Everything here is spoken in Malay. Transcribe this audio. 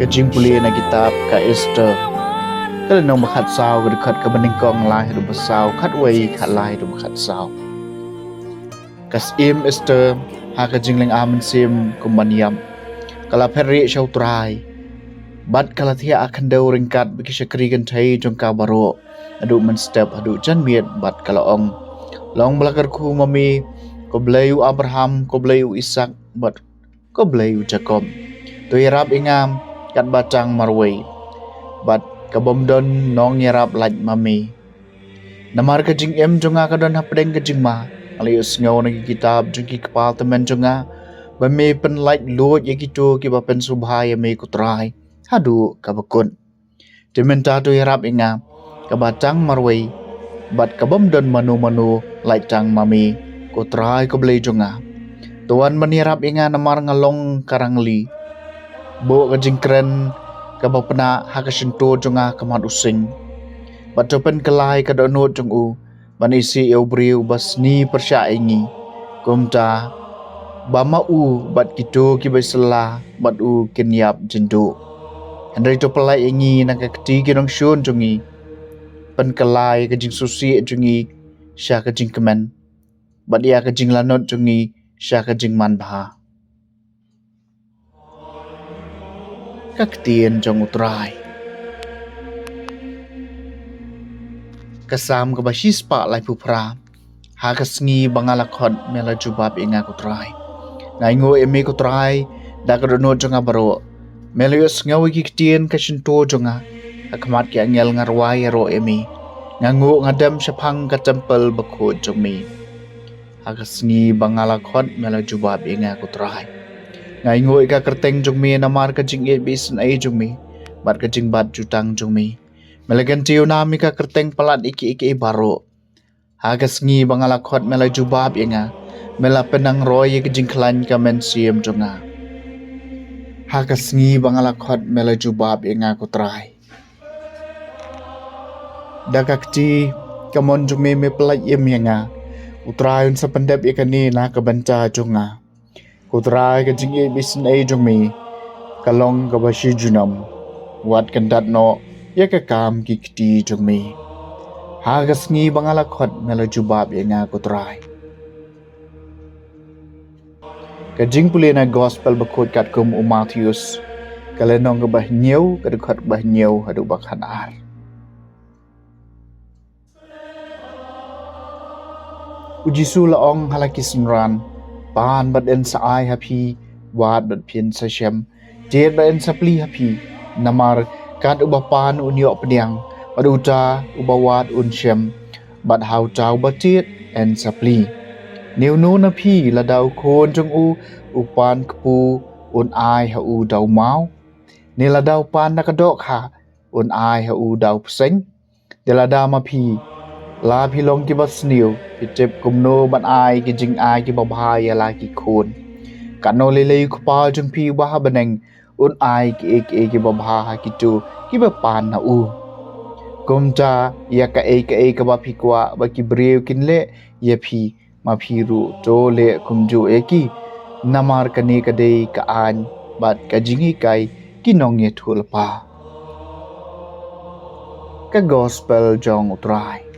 jing puli na kitab ka Esther ka nong makhat sao ka dekat ka bening kong lai du basau khat wei khat lai du makhat sao kas im Esther ha ka jing leng amen sim kumaniam kala pheri shau trai bat kala thia akan deu ringkat biki syakri kan thai jong ka baro adu men step adu jan miet bat kala ong long belakar ku mami ko blayu Abraham ko blayu Ishak bat ko blayu Jacob tu yarab ingam kat batang marway bat kabom don nong yarab laj mami namar ka jing em jonga ka don hapdeng ka jing ma alius ngau nagi kitab jengki kepal temen jonga ba me pen laj lo ye kitu ki ba pen subhai me kutrai hadu ka bakun dimenta tu yarab ingam ka batang marway bat kabom don manu laj tang mami kutrai ko blay jonga tuan menirap inga namar ngalong karangli bo ka jingkren ka bapna ha ka shinto jonga kamat using bat topen kelai ka dono jong u banisi eubriu basni persya ingi kumta bama u bat kitu ki baisla bat u kinyap jindu Henry to pelai ingi nang ka keti kinong shun jongi pen kelai ka jing susi jongi sya ka jing kemen bat ia ka jing lanot jongi sya ka jing man bha các tiền trong utrai kasam ka basis pa lai pupra ha kasngi bangala khot mela jubab inga kutrai ngai ngo eme kutrai da ka dono jonga baro melius ngawi ki tien ka shinto jonga akmat ki angel ngarwai ro eme ngango ngadam syapang ka temple bakho jomi ha kasngi bangala khot mela jubab inga kutrai ngai ngoi ka kerteng jongmi namar ka jing e bisan ai jongmi bat ka jing bat jutang jongmi melagan tiu nami ka kerteng palat iki baro hagas ngi bangala khot mela jubab yenga mela penang roy ka jing klan ka men siem jonga hagas ngi bangala khot mela jubab yenga ko trai dakakti kamon jongmi me pelat yem yenga utrayon sa pendep ikani na ka banca jonga Kutrai ka jing e bisan ai jongmi kalong ka bashi junam wat kan dat no ya ka kam ki kti jongmi hagas ngi bangala khot mela jubab ye nga kutrai ka jing pulena gospel bakot kat kum Matthews kalenong ka bah nyeu ka khot bah nyeu hadu bakhan ar ujisu la ong halaki sunran pan bat en sa ai happy wat bat pin sa shem jet bat en sa pli happy namar kan ubapan unyo pniang baduta ubawat un shem bat hau chau batit en sa pli new no na phi la dau khon jong u upan kpu un ai ha u dau mau ni la dau pan na ka dok kha un ai ha u dau pseng de la da ma phi la phi long ki bas niu pi tep kum no ban ai ki jing ai ki ba bha ya la ki khon kan no le le ku pa jung phi wa baneng un ai ki ki ba bha ha ki tu ki ba pan na u kum cha ya ka ka ba phi kwa ba ki breu kin le ye phi ma phi ru to le kum ju e ki namar ka ne ka dei ka an bat ka jingi kai ki nong ye thul pa ka gospel jong utrai